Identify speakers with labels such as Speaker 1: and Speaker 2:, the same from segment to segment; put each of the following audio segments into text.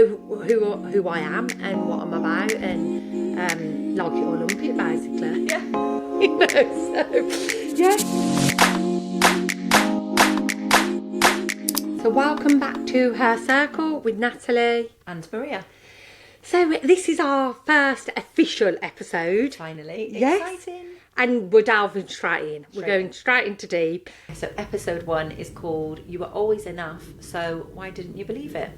Speaker 1: Who I am and what I'm about, and like it or lump it, basically.
Speaker 2: Yeah.
Speaker 1: You know, so yeah. So welcome back to Her Circle with Natalie
Speaker 2: And Maria.
Speaker 1: So this is our first official episode.
Speaker 2: Finally.
Speaker 1: Yes.
Speaker 2: Exciting.
Speaker 1: And we're delving straight in. We're going straight into deep.
Speaker 2: So episode 1 is called You Were Always Enough, so why didn't you believe it?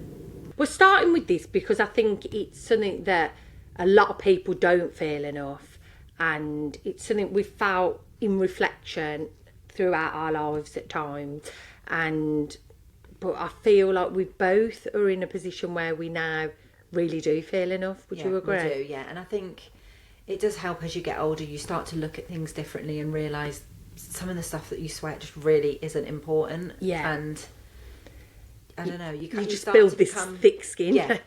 Speaker 1: We're starting with this because I think it's something that a lot of people don't feel enough, and it's something we've felt in reflection throughout our lives at times. But I feel like we both are in a position where we now really do feel enough. Would you agree?
Speaker 2: We do, yeah. And I think it does help as you get older. You start to look at things differently and realise some of the stuff that you swear just really isn't important.
Speaker 1: Yeah.
Speaker 2: And I don't know. You
Speaker 1: just build this thick skin.
Speaker 2: Yeah.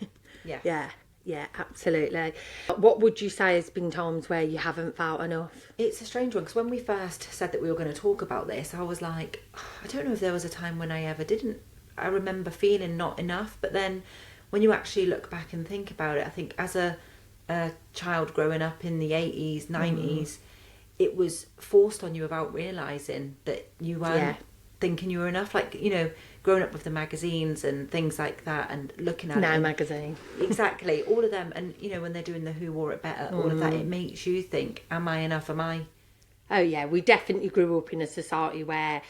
Speaker 1: Yeah. Yeah, absolutely. What would you say has been times where you haven't felt enough?
Speaker 2: It's a strange one, because when we first said that we were going to talk about this, I was like, I don't know if there was a time when I ever didn't. I remember feeling not enough, but then when you actually look back and think about it, I think as a child growing up in the 80s, 90s, it was forced on you without realising that you weren't thinking you were enough. Like, you know, growing up with the magazines and things like that and looking at
Speaker 1: Now magazine.
Speaker 2: Exactly, all of them. And, you know, when they're doing the Who Wore It Better, all of that, it makes you think, am I enough? Am I?
Speaker 1: Oh, yeah, we definitely grew up in a society where,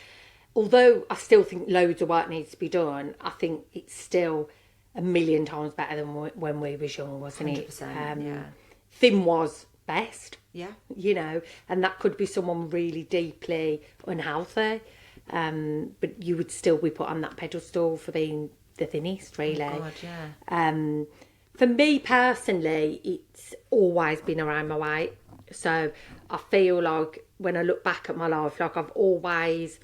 Speaker 1: although I still think loads of work needs to be done, I think it's still a million times better than when we was young, wasn't
Speaker 2: 100%,
Speaker 1: it?
Speaker 2: yeah.
Speaker 1: Thin was best.
Speaker 2: Yeah.
Speaker 1: You know, and that could be someone really deeply unhealthy. But you would still be put on that pedestal for being the thinnest, really.
Speaker 2: Oh God, yeah.
Speaker 1: For me personally, it's always been around my weight. So I feel like when I look back at my life, like I've always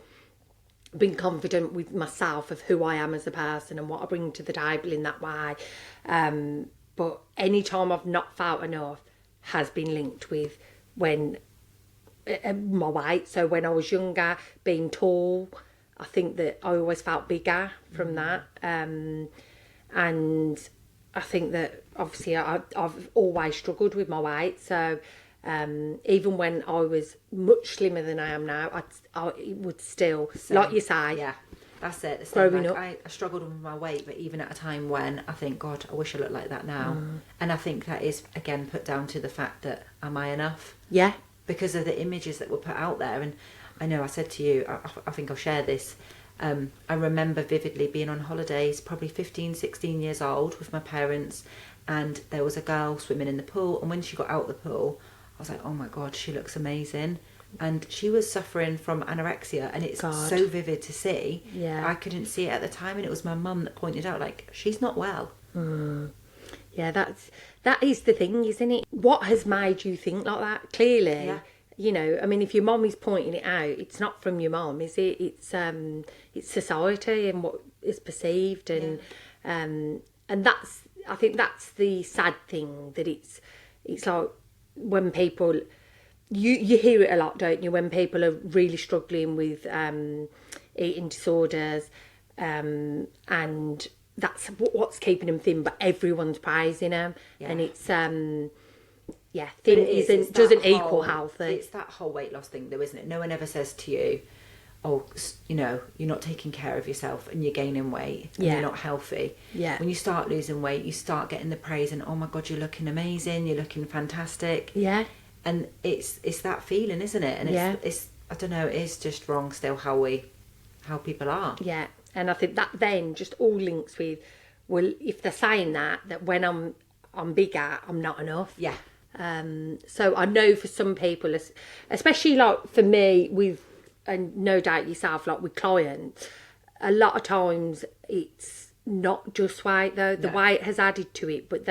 Speaker 1: been confident with myself of who I am as a person and what I bring to the table in that way. But any time I've not felt enough has been linked with when my weight. So when I was younger, being tall, I think that I always felt bigger from that. And I think that obviously I've always struggled with my weight. So even when I was much slimmer than I am now, it would still, like you say.
Speaker 2: Yeah, that's it.
Speaker 1: Growing up.
Speaker 2: I struggled with my weight, but even at a time when I think, God, I wish I looked like that now. And I think that is, again, put down to the fact that, am I enough?
Speaker 1: Yeah.
Speaker 2: Because of the images that were put out there. And I know I said to you, I think I'll share this. I remember vividly being on holidays, probably 15, 16 years old with my parents, and there was a girl swimming in the pool, and when she got out of the pool, I was like, oh my God, she looks amazing. And she was suffering from anorexia, and it's so vivid to see.
Speaker 1: Yeah.
Speaker 2: I couldn't see it at the time, and it was my mum that pointed out, like, she's not well.
Speaker 1: Yeah, that is the thing, isn't it? What has made you think like that? Clearly, you know, I mean, if your mum is pointing it out, it's not from your mum, is it? It's society and what is perceived, and that's, I think that's the sad thing, that it's like when people, you hear it a lot, don't you? When people are really struggling with eating disorders, and that's what's keeping them thin, but everyone's praising them, and it's thin doesn't equal healthy.
Speaker 2: It's that whole weight loss thing, though, isn't it? No one ever says to you, oh, you know, you're not taking care of yourself and you're gaining weight and you're not healthy. Yeah. When you start losing weight, you start getting the praise and, oh my God, you're looking amazing, you're looking fantastic.
Speaker 1: Yeah.
Speaker 2: And it's that feeling, isn't it? And it's I don't know, it is just wrong still how people are.
Speaker 1: Yeah. And I think that then just all links with, well, if they're saying that when I'm bigger, I'm not enough.
Speaker 2: Yeah.
Speaker 1: So I know for some people, especially like for me with, and no doubt yourself, like with clients, a lot of times it's not just weight though. The weight has added to it, but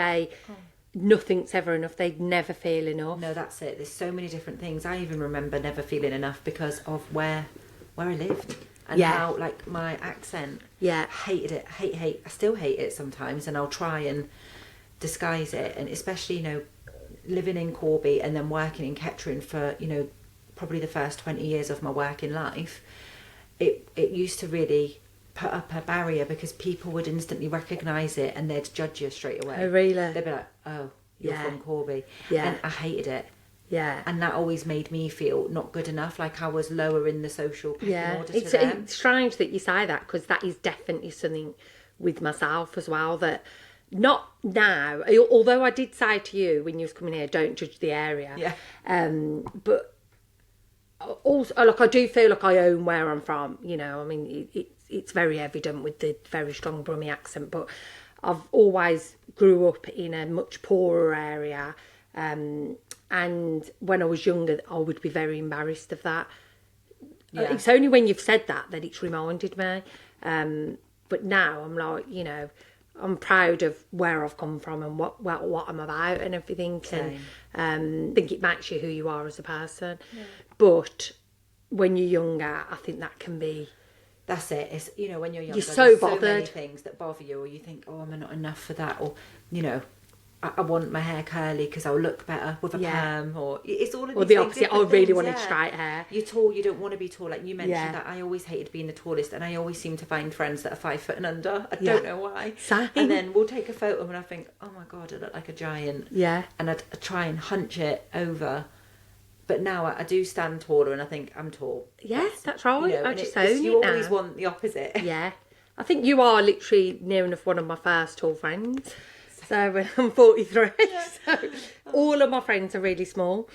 Speaker 1: nothing's ever enough. They never feel enough.
Speaker 2: No, that's it. There's so many different things. I even remember never feeling enough because of where I lived. And how, like, my accent, hated it, hate. I still hate it sometimes, and I'll try and disguise it. And especially, you know, living in Corby and then working in Kettering for, you know, probably the first 20 years of my working life, it used to really put up a barrier because people would instantly recognise it and they'd judge you straight away.
Speaker 1: Oh, really?
Speaker 2: They'd be like, oh, you're
Speaker 1: Yeah.
Speaker 2: from Corby.
Speaker 1: Yeah.
Speaker 2: And I hated it.
Speaker 1: Yeah.
Speaker 2: And that always made me feel not good enough, like I was lower in the social pecking order to them.
Speaker 1: It's strange that you say that, because that is definitely something with myself as well, that not now, although I did say to you when you was coming here, don't judge the area.
Speaker 2: Yeah.
Speaker 1: But also, like, I do feel like I own where I'm from, you know. I mean, it's very evident with the very strong Brummie accent, but I've always grew up in a much poorer area, and when I was younger, I would be very embarrassed of that.
Speaker 2: Yeah.
Speaker 1: It's only when you've said that it's reminded me. But now I'm like, you know, I'm proud of where I've come from and what I'm about and everything.
Speaker 2: Same.
Speaker 1: And I think it makes you who you are as a person. Yeah. But when you're younger, I think that can be...
Speaker 2: That's it. It's, you know, when you're younger,
Speaker 1: you're so
Speaker 2: there's
Speaker 1: bothered.
Speaker 2: so many things that bother you, or you think, oh, am I not enough for that? Or, you know, I want my hair curly because I'll look better with a perm, or it's all of these
Speaker 1: or the
Speaker 2: things,
Speaker 1: opposite. I
Speaker 2: different
Speaker 1: really
Speaker 2: things,
Speaker 1: wanted straight hair.
Speaker 2: You're tall, you don't want to be tall. Like you mentioned
Speaker 1: Yeah.
Speaker 2: that I always hated being the tallest, and I always seem to find friends that are 5 foot and under. I don't know why.
Speaker 1: Same.
Speaker 2: And then we'll take a photo and I think, oh my God, I look like a giant.
Speaker 1: Yeah.
Speaker 2: And I'd try and hunch it over. But now I do stand taller and I think I'm tall.
Speaker 1: Yeah, that's right.
Speaker 2: You know,
Speaker 1: I
Speaker 2: and
Speaker 1: just
Speaker 2: it's-
Speaker 1: own
Speaker 2: you
Speaker 1: it
Speaker 2: always
Speaker 1: now.
Speaker 2: want the opposite.
Speaker 1: Yeah. I think you are literally near enough one of my first tall friends. So I'm 43. So all of my friends are really small.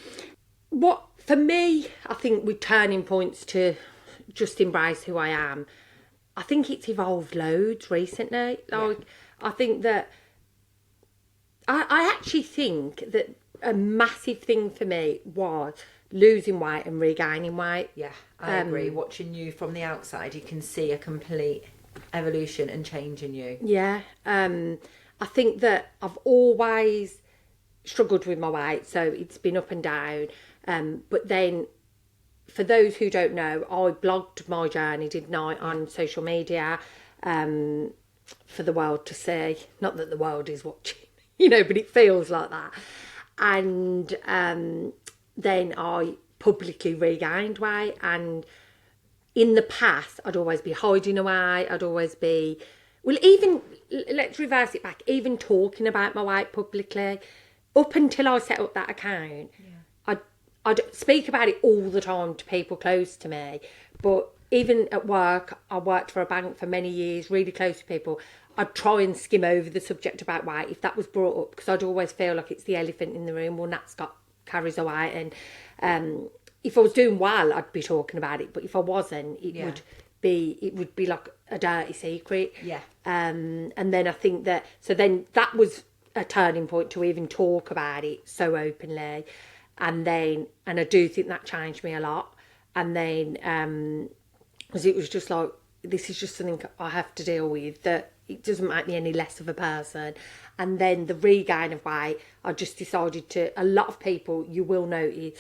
Speaker 1: What, for me, I think with turning points to just embrace who I am, I think it's evolved loads recently. Like, I think that... I actually think that a massive thing for me was losing weight and regaining weight.
Speaker 2: Yeah, I agree. Watching you from the outside, you can see a complete evolution and change in you.
Speaker 1: Yeah. I think that I've always struggled with my weight, so it's been up and down. But then, for those who don't know, I blogged my journey, didn't I, on social media, for the world to see. Not that the world is watching, you know, but it feels like that. And then I publicly regained weight, and in the past I'd always be hiding away. I'd always be, well, even, let's reverse it back, even talking about my weight publicly. Up until I set up that account, I'd speak about it all the time to people close to me. But even at work, I worked for a bank for many years, really close to people. I'd try and skim over the subject about weight if that was brought up, because I'd always feel like it's the elephant in the room. Well, Nat's carries a weight, and if I was doing well, I'd be talking about it. But if I wasn't, it would be like a dirty secret.
Speaker 2: Yeah.
Speaker 1: And then I think that, so then that was a turning point to even talk about it so openly. And I do think that changed me a lot. And then, because it was just like, this is just something I have to deal with, that it doesn't make me any less of a person. And then the regain of weight, I just decided to, a lot of people, you will notice,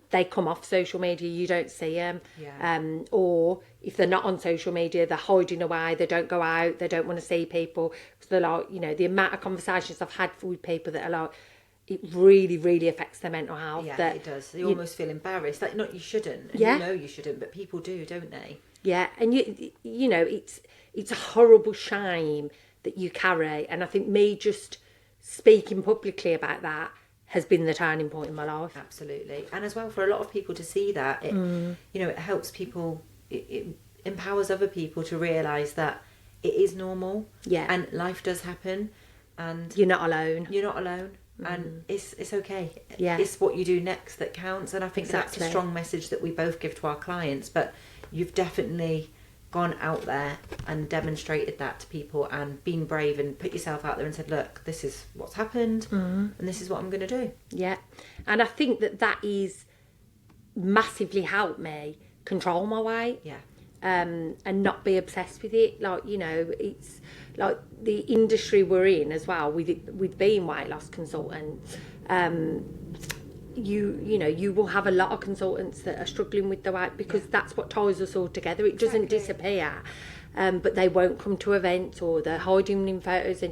Speaker 1: they come off social media, you don't see them.
Speaker 2: Yeah.
Speaker 1: Or if they're not on social media, they're hiding away, they don't go out, they don't want to see people. So they're like, you know, the amount of conversations I've had with people that are like, it really, really affects their mental health.
Speaker 2: Yeah,
Speaker 1: that
Speaker 2: it does. They almost feel embarrassed. Like, not you shouldn't. And
Speaker 1: Yeah.
Speaker 2: you know you shouldn't, but people do, don't they?
Speaker 1: Yeah, and you know, it's a horrible shame that you carry. And I think me just speaking publicly about that has been the turning point in my life.
Speaker 2: Absolutely. And as well, for a lot of people to see that, it, you know, it helps people, it empowers other people to realise that it is normal.
Speaker 1: Yeah.
Speaker 2: And life does happen. And
Speaker 1: You're not alone.
Speaker 2: you're not alone. And it's okay.
Speaker 1: Yeah.
Speaker 2: It's what you do next that counts. And I think that's
Speaker 1: Exactly.
Speaker 2: a strong message that we both give to our clients. But you've definitely gone out there and demonstrated that to people and been brave and put yourself out there and said, look, this is what's happened and this is what I'm going to do.
Speaker 1: Yeah. And I think that is massively helped me control my weight.
Speaker 2: Yeah.
Speaker 1: And not be obsessed with it. Like, you know, it's like the industry we're in as well, with being weight loss consultants, you know, you will have a lot of consultants that are struggling with the weight, because that's what ties us all together. It doesn't disappear, but they won't come to events, or they're hiding in photos.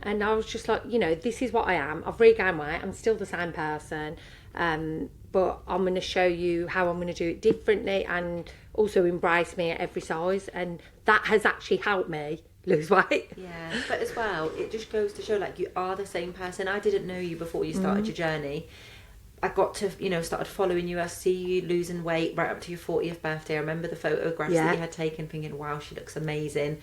Speaker 1: And I was just like, you know, this is what I am. I've regained weight. I'm still the same person, but I'm going to show you how I'm going to do it differently, and also embrace me at every size, and that has actually helped me lose weight.
Speaker 2: Yeah, but as well, it just goes to show, like, you are the same person. I didn't know you before you started your journey. I got to, started following you. I see you losing weight right up to your 40th birthday. I remember the photographs that you had taken, thinking, wow, she looks amazing.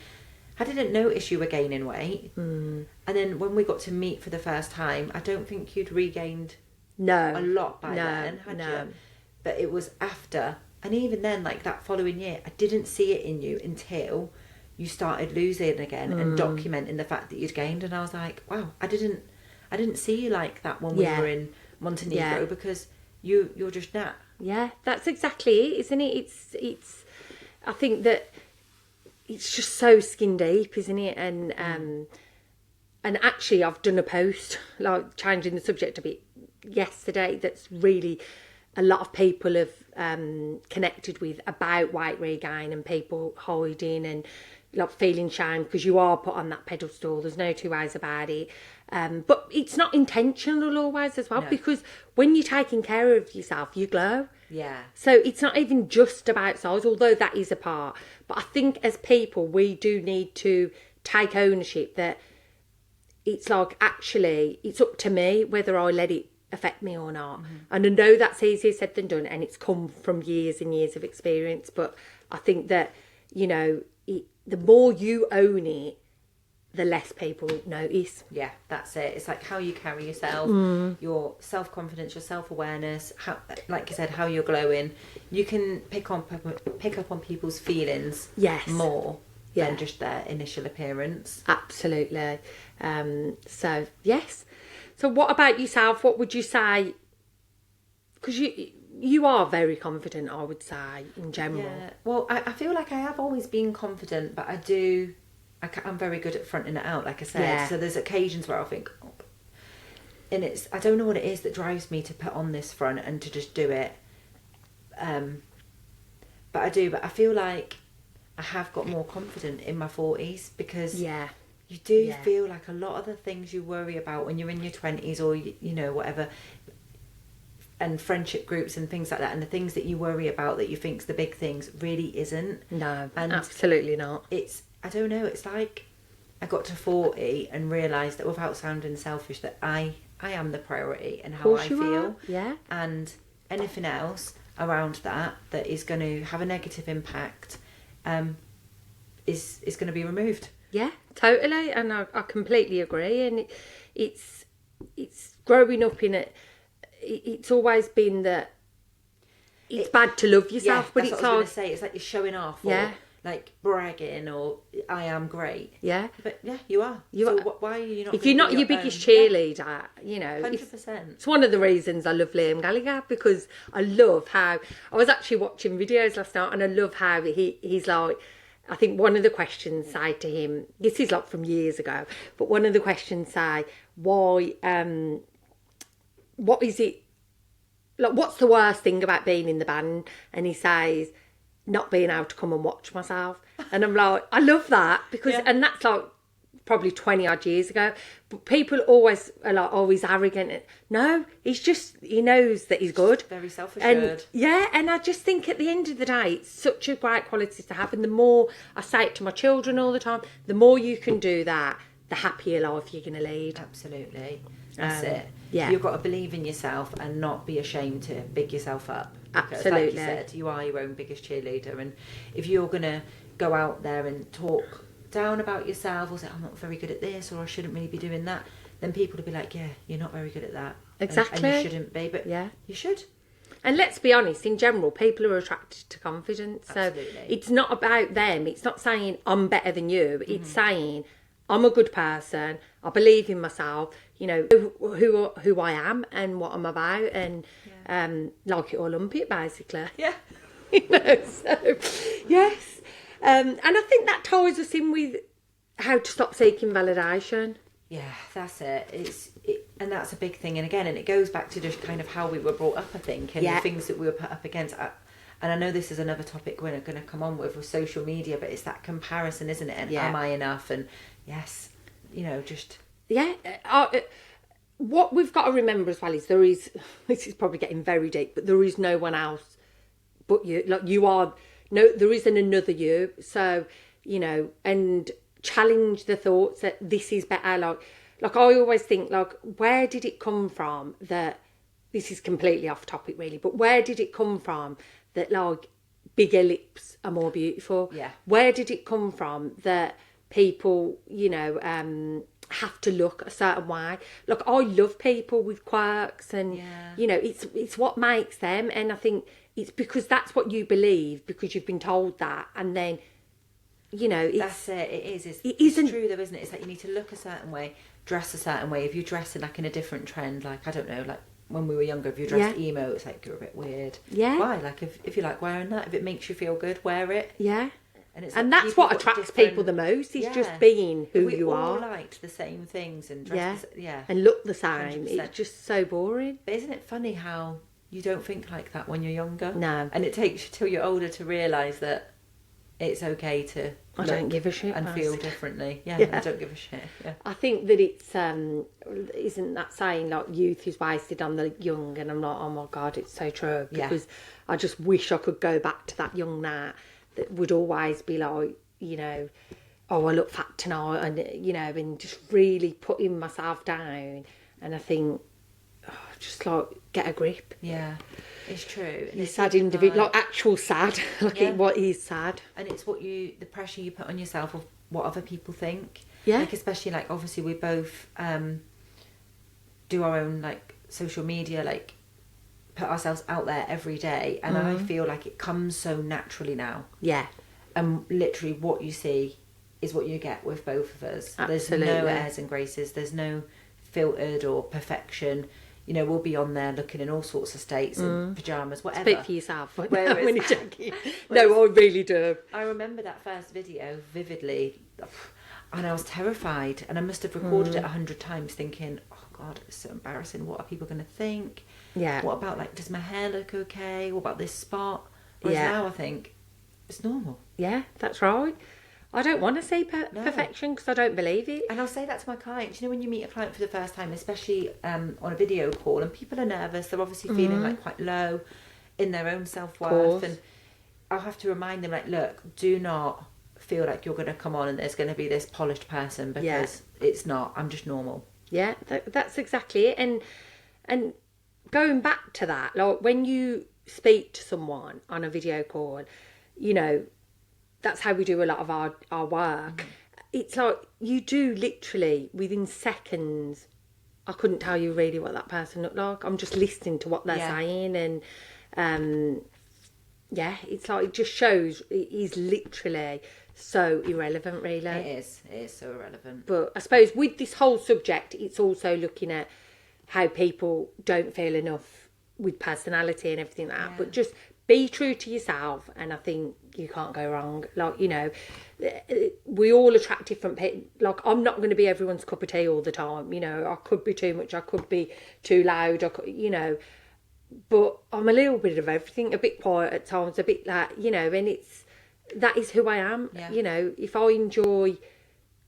Speaker 2: I didn't notice you were gaining weight. And then when we got to meet for the first time, I don't think you'd regained a lot by then, had you? But it was after. And even then, like that following year, I didn't see it in you until you started losing again and documenting the fact that you'd gained. And I was like, wow, I didn't see you like that when we were in Montenegro, because you're just Nat.
Speaker 1: Yeah, that's exactly it, isn't it? It's I think that it's just so skin deep, isn't it? And actually I've done a post, like, changing the subject a bit yesterday, that's really a lot of people have connected with, about weight regain and people hiding and like feeling shame because you are put on that pedestal. There's no two ways about it. But it's not intentional always as well, because when you're taking care of yourself, you glow.
Speaker 2: Yeah.
Speaker 1: So it's not even just about size, although that is a part. But I think as people, we do need to take ownership that it's like, actually, it's up to me whether I let it affect me or not. And I know that's easier said than done, and it's come from years and years of experience. But I think that, the more you own it, the less people notice.
Speaker 2: Yeah, that's it. It's like how you carry yourself, your self-confidence, your self-awareness, how, like you said, how you're glowing. You can pick up on people's feelings more than just their initial appearance.
Speaker 1: Absolutely. So, yes. So what about yourself? What would you say? Because you are very confident, I would say, in general.
Speaker 2: Yeah. Well, I feel like I have always been confident, but I'm very good at fronting it out, like I said. Yeah. So there's occasions where I'll think, and I don't know what it is that drives me to put on this front and to just do it. But I do. But I feel like I have got more confident in my 40s, because you do feel like a lot of the things you worry about when you're in your 20s or, whatever, and friendship groups and things like that, and the things that you worry about that you think's the big things, really isn't.
Speaker 1: No, and absolutely not.
Speaker 2: I don't know, it's like I got to 40 and realised that, without sounding selfish, that I am the priority and how I feel.
Speaker 1: Yeah.
Speaker 2: And anything else around that is going to have a negative impact is going to be removed.
Speaker 1: Yeah, totally. And I completely agree. And it's growing up in it. It's always been that it's bad to love yourself, but
Speaker 2: that's
Speaker 1: it's
Speaker 2: what I was going to say. It's like you're showing off, or like bragging, or I am great. Yeah, but you are. Why are you not?
Speaker 1: If you're not your biggest cheerleader,
Speaker 2: 100%.
Speaker 1: It's one of the reasons I love Liam Gallagher, because I love how I was actually watching videos last night, and I love how he's like. I think one of the questions say to him, this is like from years ago, but one of the questions say, why? What is it, like, what's the worst thing about being in the band? And he says, not being able to come and watch myself. And I'm like, I love that, because and that's like probably 20 odd years ago, but people always are like, oh, he's arrogant. No, he knows that he's good.
Speaker 2: Very self-assured.
Speaker 1: And I just think at the end of the day, it's such a great quality to have. And the more I say it to my children all the time, the more you can do that, the happier life you're going to lead.
Speaker 2: Absolutely. That's it.
Speaker 1: Yeah.
Speaker 2: You've got to believe in yourself and not be ashamed to big yourself up. Because,
Speaker 1: absolutely.
Speaker 2: like you said, you are your own biggest cheerleader. And if you're going to go out there and talk down about yourself, or say, I'm not very good at this, or I shouldn't really be doing that, then people will be like, yeah, you're not very good at that.
Speaker 1: Exactly.
Speaker 2: And you shouldn't be, but you should.
Speaker 1: And let's be honest, in general, people are attracted to confidence.
Speaker 2: Absolutely.
Speaker 1: So it's not about them. It's not saying I'm better than you. It's saying I'm a good person. I believe in myself. Who I am and what I'm about, and like it or lump it, basically.
Speaker 2: Yeah.
Speaker 1: So yes. And I think that ties us in with how to stop seeking validation.
Speaker 2: Yeah, that's it. And that's a big thing. And again, it goes back to just kind of how we were brought up, I think, and the things that we were put up against. And I know this is another topic we're going to come on with social media, but it's that comparison, isn't it? And am I enough? And yes, just... Yeah.
Speaker 1: What we've got to remember as well is this is probably getting very deep, but there is no one else but you. Like, you are no, there isn't another you. So, you know, and challenge the thoughts that this is better. Like I always think, like, where did it come from that, this is completely off topic really, but where did it come from that, like, bigger lips are more beautiful?
Speaker 2: Yeah.
Speaker 1: Where did it come from that people, you know, have to look a certain way? Look, I love people with quirks, and you know, it's what makes them, and I think it's because that's what you believe, because you've been told that, and then, you know,
Speaker 2: that's it. It's true though, isn't it? It's like you need to look a certain way, dress a certain way. If you're dressing like in a different trend, like, I don't know, like when we were younger, if you're dressed emo, it's like you're a bit weird.
Speaker 1: Yeah.
Speaker 2: Why? Like if you like wearing that, if it makes you feel good, wear it.
Speaker 1: Yeah.
Speaker 2: And
Speaker 1: And that's what attracts people the most, is just being who you are.
Speaker 2: We all liked the same things and dress
Speaker 1: and look the same.
Speaker 2: 100%.
Speaker 1: It's just so boring.
Speaker 2: But isn't it funny how you don't think like that when you're younger?
Speaker 1: No.
Speaker 2: And it takes you till you're older to realise that it's okay to
Speaker 1: I don't give a shit.
Speaker 2: and feel differently. I don't give a shit. Yeah.
Speaker 1: I think that it's isn't that saying, like, youth is wasted on the young, and I'm like, oh my God, it's so true, because I just wish I could go back to that young Nat that would always be like, you know, oh, I look fat tonight, and, you know, and just really putting myself down. And I think, just like, get a grip.
Speaker 2: Yeah, it's true.
Speaker 1: You're sad individual, like actual sad, like what is sad.
Speaker 2: And it's the pressure you put on yourself of what other people think.
Speaker 1: Yeah.
Speaker 2: Like, especially, like, obviously we both do our own, like, social media, like, put ourselves out there every day, and I feel like it comes so naturally now.
Speaker 1: Yeah.
Speaker 2: And literally what you see is what you get with both of us.
Speaker 1: Absolutely.
Speaker 2: There's no airs and graces, there's no filtered or perfection. You know, we'll be on there looking in all sorts of states, in pyjamas, whatever.
Speaker 1: Speak for yourself.
Speaker 2: Whereas,
Speaker 1: when you're joking. No, I really do.
Speaker 2: I remember that first video vividly, and I was terrified, and I must have recorded it 100 times thinking, oh God, it's so embarrassing. What are people going to think?
Speaker 1: Yeah.
Speaker 2: What about, like, does my hair look okay? What about this spot? Whereas now I think it's normal.
Speaker 1: Yeah, that's right. I don't want to see perfection, because I don't believe it.
Speaker 2: And I'll say that to my clients. You know, when you meet a client for the first time, especially on a video call, and people are nervous, they're obviously feeling like quite low in their own self-worth, and I'll have to remind them, like, look, do not feel like you're going to come on and there's going to be this polished person, because it's not. I'm just normal.
Speaker 1: Yeah, that's exactly it. And going back to that, like, when you speak to someone on a video call, you know, that's how we do a lot of our work. It's like, you do literally, within seconds, I couldn't tell you really what that person looked like. I'm just listening to what they're saying, and it's like, it just shows it is literally so irrelevant, really.
Speaker 2: It is so irrelevant.
Speaker 1: But I suppose with this whole subject, it's also looking at how people don't feel enough with personality and everything like that. But just be true to yourself, and I think you can't go wrong. Like, you know, we all attract different people. Like, I'm not going to be everyone's cup of tea all the time. You know, I could be too much, I could be too loud, you know. But I'm a little bit of everything, a bit quiet at times, a bit like, you know, and that is who I am.
Speaker 2: Yeah.
Speaker 1: You know, if I enjoy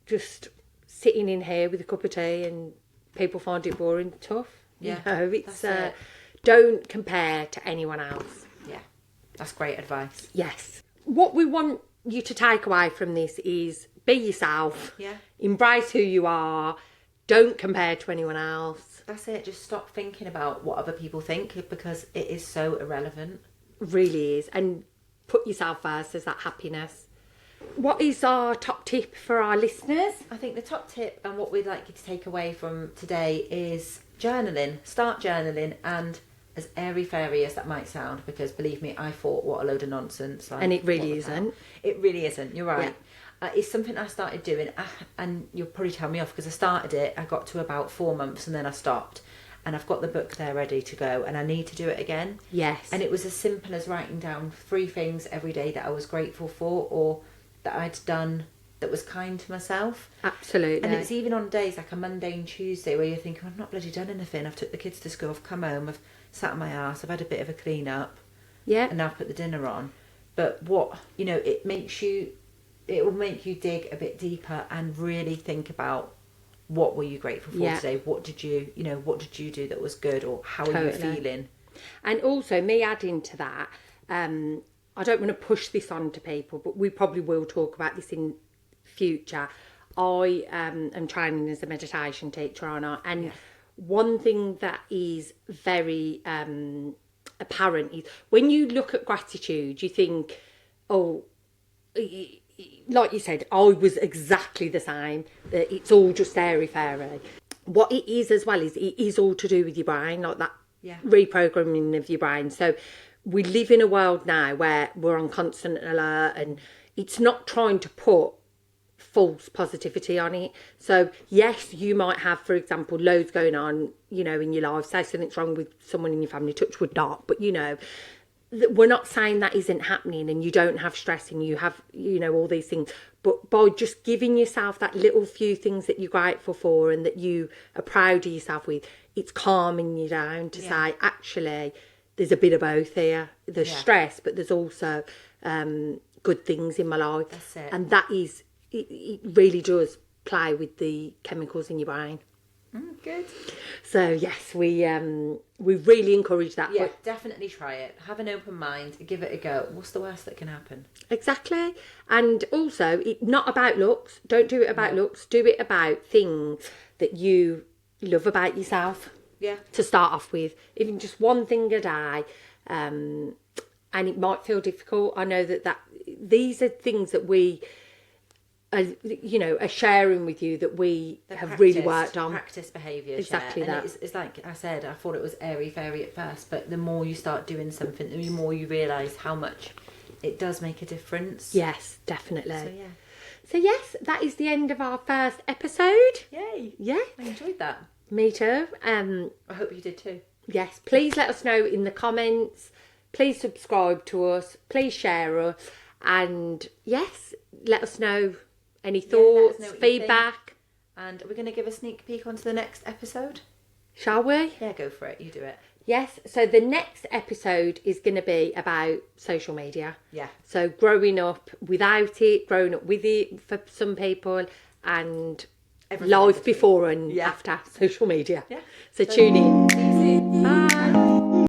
Speaker 1: just sitting in here with a cup of tea and people find it boring, tough.
Speaker 2: Yeah,
Speaker 1: you know, it's
Speaker 2: it.
Speaker 1: Don't compare to anyone else.
Speaker 2: Yeah, that's great advice.
Speaker 1: Yes. What we want you to take away from this is be yourself.
Speaker 2: Yeah.
Speaker 1: Embrace who you are. Don't compare to anyone else.
Speaker 2: That's it. Just stop thinking about what other people think, because it is so irrelevant.
Speaker 1: Really is. And put yourself first. There's that happiness. What is our top tip for our listeners?
Speaker 2: I think the top tip, and what we'd like you to take away from today, is journaling. Start journaling, and as airy-fairy as that might sound, because believe me, I thought, what a load of nonsense. Like,
Speaker 1: and it really isn't.
Speaker 2: It really isn't. You're right.
Speaker 1: Yeah.
Speaker 2: It's something I started doing, and you'll probably tell me off, because I started it, I got to about 4 months, and then I stopped. And I've got the book there ready to go, and I need to do it again.
Speaker 1: Yes.
Speaker 2: And it was as simple as writing down 3 things every day that I was grateful for, or that I'd done that was kind to myself.
Speaker 1: Absolutely.
Speaker 2: And it's even on days like a Monday and Tuesday where you're thinking, I've not bloody done anything. I've took the kids to school, I've come home, I've sat on my arse, I've had a bit of a clean up.
Speaker 1: Yeah.
Speaker 2: And now I've put the dinner on. But what, you know, it will make you dig a bit deeper and really think about, what were you grateful for today? What did you do that was good, or how are you feeling?
Speaker 1: And also, me adding to that, I don't want to push this on to people, but we probably will talk about this in future. I am training as a meditation teacher, aren't I? And one thing that is very apparent is when you look at gratitude, you think, oh, like you said, I was exactly the same. That it's all just airy-fairy. What it is as well is it is all to do with your brain, like that reprogramming of your brain. So we live in a world now where we're on constant alert, and it's not trying to put false positivity on it. So yes, you might have, for example, loads going on, you know, in your life. Say something's wrong with someone in your family, touch wood not, but you know, we're not saying that isn't happening and you don't have stress and you have, you know, all these things. But by just giving yourself that little few things that you're grateful for and that you are proud of yourself with, it's calming you down to say, actually, there's a bit of both here. There's stress, but there's also good things in my life.
Speaker 2: That's it.
Speaker 1: And that is, it really does play with the chemicals in your brain.
Speaker 2: Good.
Speaker 1: So yes, we really encourage that.
Speaker 2: Yeah, definitely try it. Have an open mind. Give it a go. What's the worst that can happen?
Speaker 1: Exactly. And also, it's not about looks. Don't do it about looks. Do it about things that you love about yourself.
Speaker 2: Yeah.
Speaker 1: To start off with, even just one thing a day, and it might feel difficult. I know that these are things that we are sharing with you that we have really worked on.
Speaker 2: Practice behaviours.
Speaker 1: Exactly that.
Speaker 2: And it's like I said, I thought it was airy-fairy at first, but the more you start doing something, the more you realise how much it does make a difference.
Speaker 1: Yes, definitely.
Speaker 2: So, yeah.
Speaker 1: So yes, that is the end of our first episode.
Speaker 2: Yay.
Speaker 1: Yeah.
Speaker 2: I enjoyed that.
Speaker 1: Me too.
Speaker 2: I hope you did too.
Speaker 1: Yes, please let us know in the comments. Please subscribe to us. Please share us. And yes, let us know any thoughts, feedback.
Speaker 2: And we're going to give a sneak peek onto the next episode.
Speaker 1: Shall we?
Speaker 2: Yeah, go for it. You do it.
Speaker 1: Yes, so the next episode is going to be about social media.
Speaker 2: Yeah.
Speaker 1: So growing up without it, growing up with it for some people, and life before and after social media.
Speaker 2: Yeah.
Speaker 1: So tune in.
Speaker 2: See you soon.
Speaker 1: Bye.